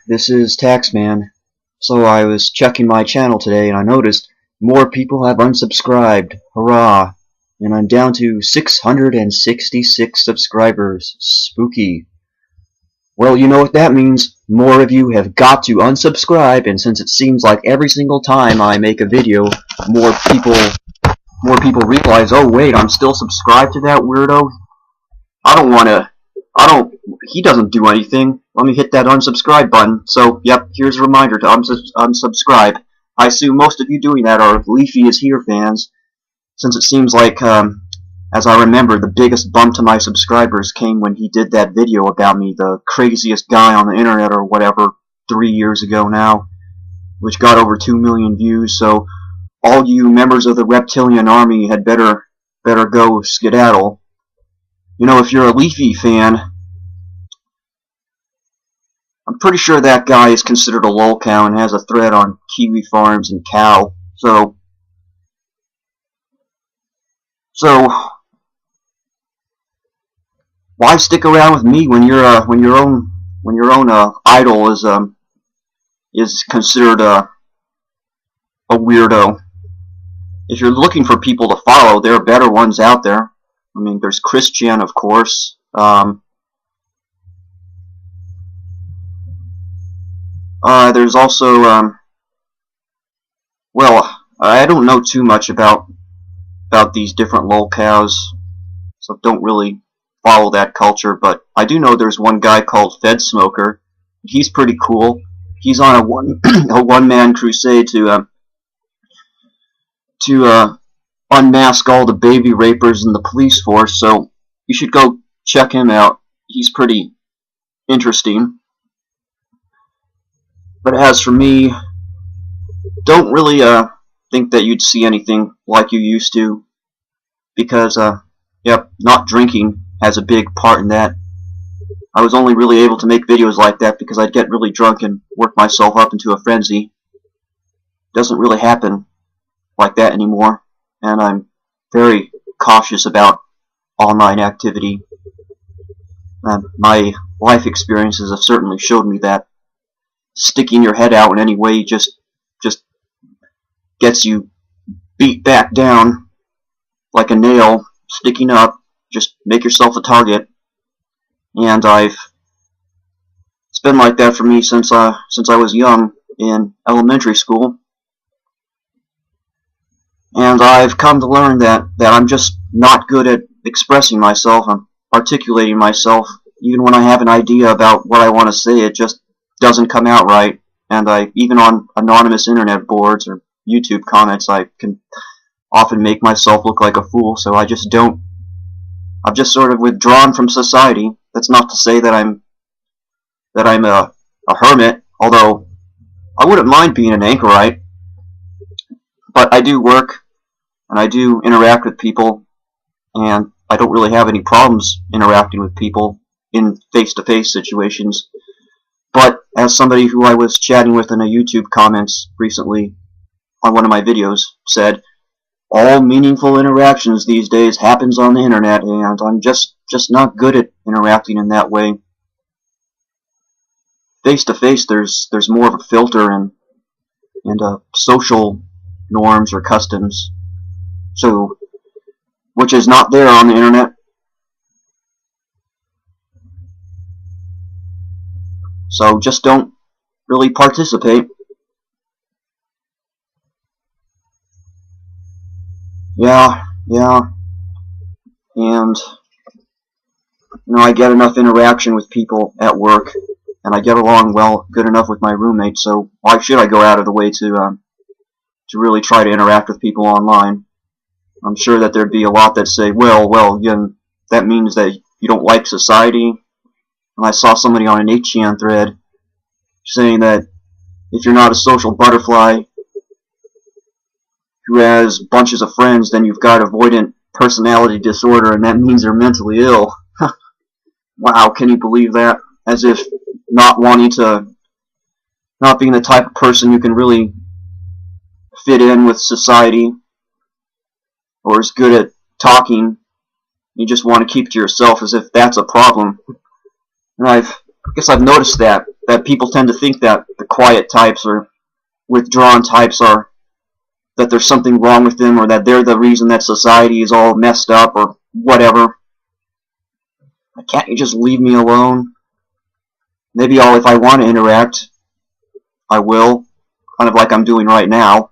this is Taxman. So I was checking my channel today and I noticed more people have unsubscribed. Hurrah! And I'm down to 666 subscribers. Spooky. Well, you know what that means. More of you have got to unsubscribe, and since it seems like every single time I make a video, more people realize, oh wait, I'm still subscribed to that weirdo. He doesn't do anything. Let me hit that unsubscribe button. So, yep, here's a reminder to unsubscribe. I assume most of you doing that are Leafy is Here fans, since it seems like, as I remember, the biggest bump to my subscribers came when he did that video about me, the craziest guy on the internet or whatever, 3 years ago now, which got over 2 million views. So, all you members of the reptilian army had better go skedaddle. You know, if you're a Leafy fan, I'm pretty sure that guy is considered a lolcow and has a thread on kiwi farms and cow. So why stick around with me when your own idol is considered a weirdo? If you're looking for people to follow, there are better ones out there. I mean, there's Christian, of course. There's also, well, I don't know too much about these different lolcows, so don't really follow that culture, but I do know there's one guy called Fed Smoker. He's pretty cool. He's on a one-man crusade to unmask all the baby rapers in the police force, so you should go check him out. He's pretty interesting. But as for me, don't really think that you'd see anything like you used to, because yep, not drinking has a big part in that. I was only really able to make videos like that because I'd get really drunk and work myself up into a frenzy. It doesn't really happen like that anymore, and I'm very cautious about online activity. My life experiences have certainly showed me that sticking your head out in any way just gets you beat back down like a nail sticking up. Just make yourself a target, and it's been like that for me since I was young in elementary school. And I've come to learn that I'm just not good at expressing myself and articulating myself. Even when I have an idea about what I want to say, it just doesn't come out right. And even on anonymous internet boards or YouTube comments, I can often make myself look like a fool. So I've just sort of withdrawn from society. That's not to say that I'm a hermit, although I wouldn't mind being an anchorite. But I do work, and I do interact with people, and I don't really have any problems interacting with people in face-to-face situations. But as somebody who I was chatting with in a YouTube comments recently on one of my videos said, all meaningful interactions these days happens on the internet, and I'm just not good at interacting in that way. Face-to-face, there's more of a filter and social norms or customs, so which is not there on the internet. So just don't really participate. Yeah, and I get enough interaction with people at work, and I get along good enough with my roommate. So why should I go out of the way to really try to interact with people online? I'm sure that there'd be a lot that say, well, that means that you don't like society. And I saw somebody on an 8chan thread saying that if you're not a social butterfly who has bunches of friends, then you've got avoidant personality disorder, and that means you're mentally ill. Wow, can you believe that? As if not being the type of person who can really fit in with society or is good at talking, you just want to keep to yourself, as if that's a problem. And I guess I've noticed that that people tend to think that the quiet types or withdrawn types are, that there's something wrong with them, or that they're the reason that society is all messed up or whatever. Can't you just leave me alone? Maybe if I want to interact, I will, kind of like I'm doing right now.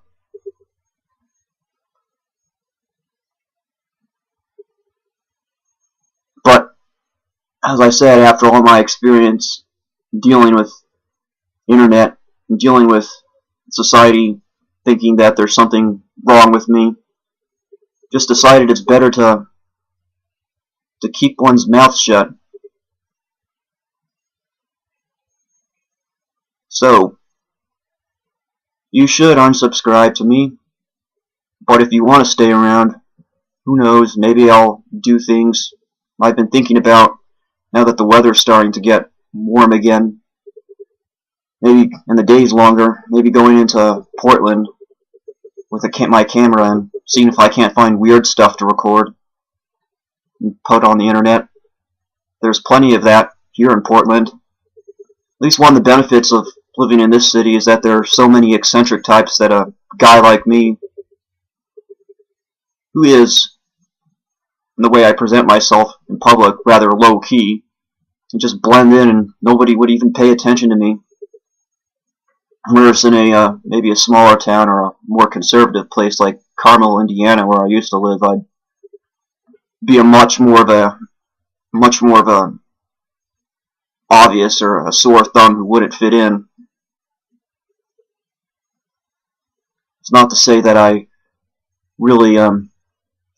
But as I said, after all my experience dealing with internet and dealing with society thinking that there's something wrong with me, just decided it's better to keep one's mouth shut. So, you should unsubscribe to me, but if you want to stay around, who knows, maybe I'll do things I've been thinking about now that the weather's starting to get warm again. Maybe, and the day's longer, maybe going into Portland with my camera and seeing if I can't find weird stuff to record and put on the internet. There's plenty of that here in Portland. At least one of the benefits of living in this city is that there are so many eccentric types that a guy like me, who is, in the way I present myself in public, rather low-key, can just blend in and nobody would even pay attention to me. Whereas in maybe a smaller town or a more conservative place like Carmel, Indiana, where I used to live, I'd be a much more of a obvious or a sore thumb who wouldn't fit in. It's not to say that I really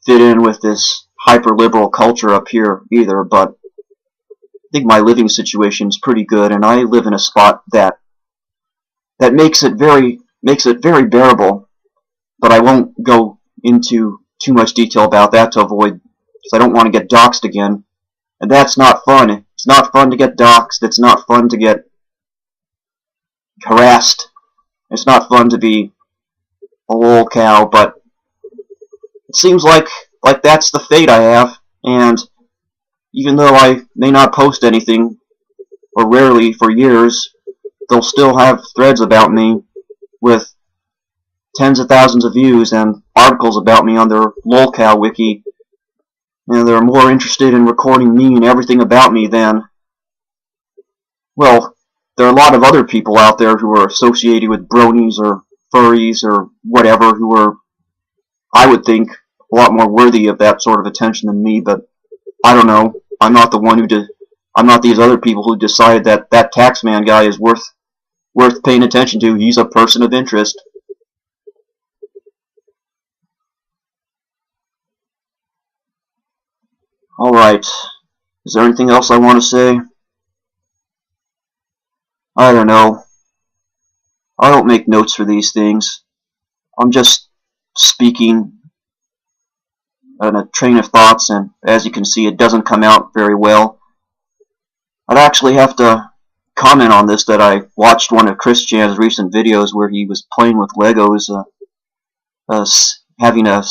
fit in with this hyper-liberal culture up here either, but I think my living situation is pretty good, and I live in a spot that makes it very bearable. But I won't go into too much detail about that to avoid, because I don't want to get doxxed again, and that's not fun. It's not fun to get doxxed. It's not fun to get harassed. It's not fun to be a lolcow, but it seems like that's the fate I have, and even though I may not post anything, or rarely for years, they'll still have threads about me with tens of thousands of views and articles about me on their lolcow wiki, and they're more interested in recording me and everything about me than, well, there are a lot of other people out there who are associated with bronies or furries or whatever who are, I would think, a lot more worthy of that sort of attention than me, but I don't know. I'm not the one I'm not these other people who decided that that taxman guy is worth paying attention to. He's a person of interest. Alright. Is there anything else I want to say? I don't know. I don't make notes for these things. I'm just speaking on a train of thoughts, and as you can see, it doesn't come out very well. I'd actually have to comment on this, that I watched one of Chris Chan's recent videos where he was playing with Legos, having an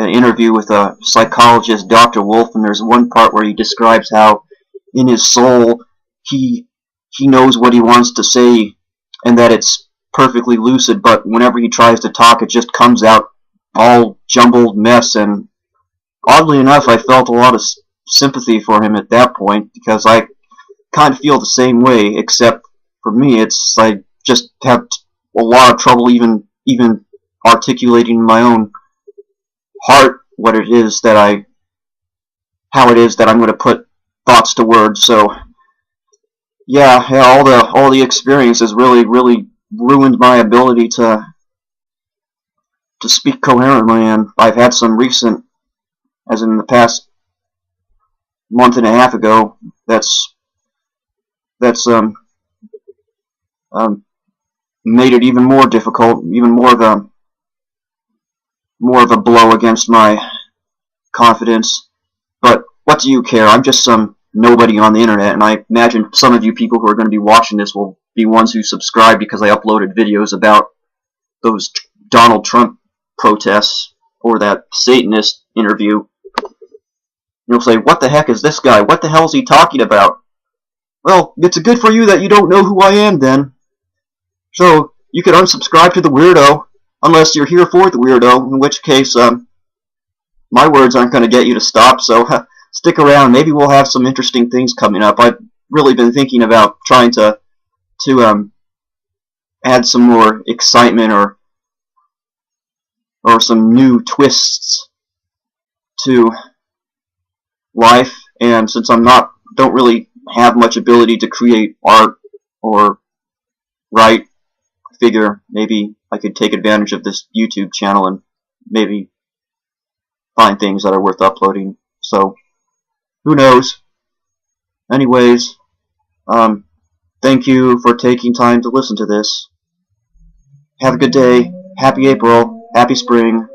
interview with a psychologist, Dr. Wolf, and there's one part where he describes how in his soul he knows what he wants to say and that it's perfectly lucid, but whenever he tries to talk, it just comes out all jumbled mess. And oddly enough, I felt a lot of sympathy for him at that point, because I kind of feel the same way, except for me, I just have a lot of trouble even articulating in my own heart how it is that I'm going to put thoughts to words. So yeah, all the experiences really ruined my ability to speak coherently, and I've had some recent, as in the past month and a half ago, that's made it even more difficult, even more of a blow against my confidence. But what do you care? I'm just some nobody on the internet, and I imagine some of you people who are going to be watching this will be ones who subscribe because I uploaded videos about those Donald Trump protests or that Satanist interview. You'll say, what the heck is this guy? What the hell is he talking about? Well, it's good for you that you don't know who I am then. So, you can unsubscribe to the weirdo, unless you're here for the weirdo, in which case, my words aren't going to get you to stop, so stick around. Maybe we'll have some interesting things coming up. I've really been thinking about trying to add some more excitement or some new twists to life, and since don't really have much ability to create art or write, I figure maybe I could take advantage of this YouTube channel and maybe find things that are worth uploading. So, who knows? Anyways, thank you for taking time to listen to this. Have a good day. Happy April. Happy spring.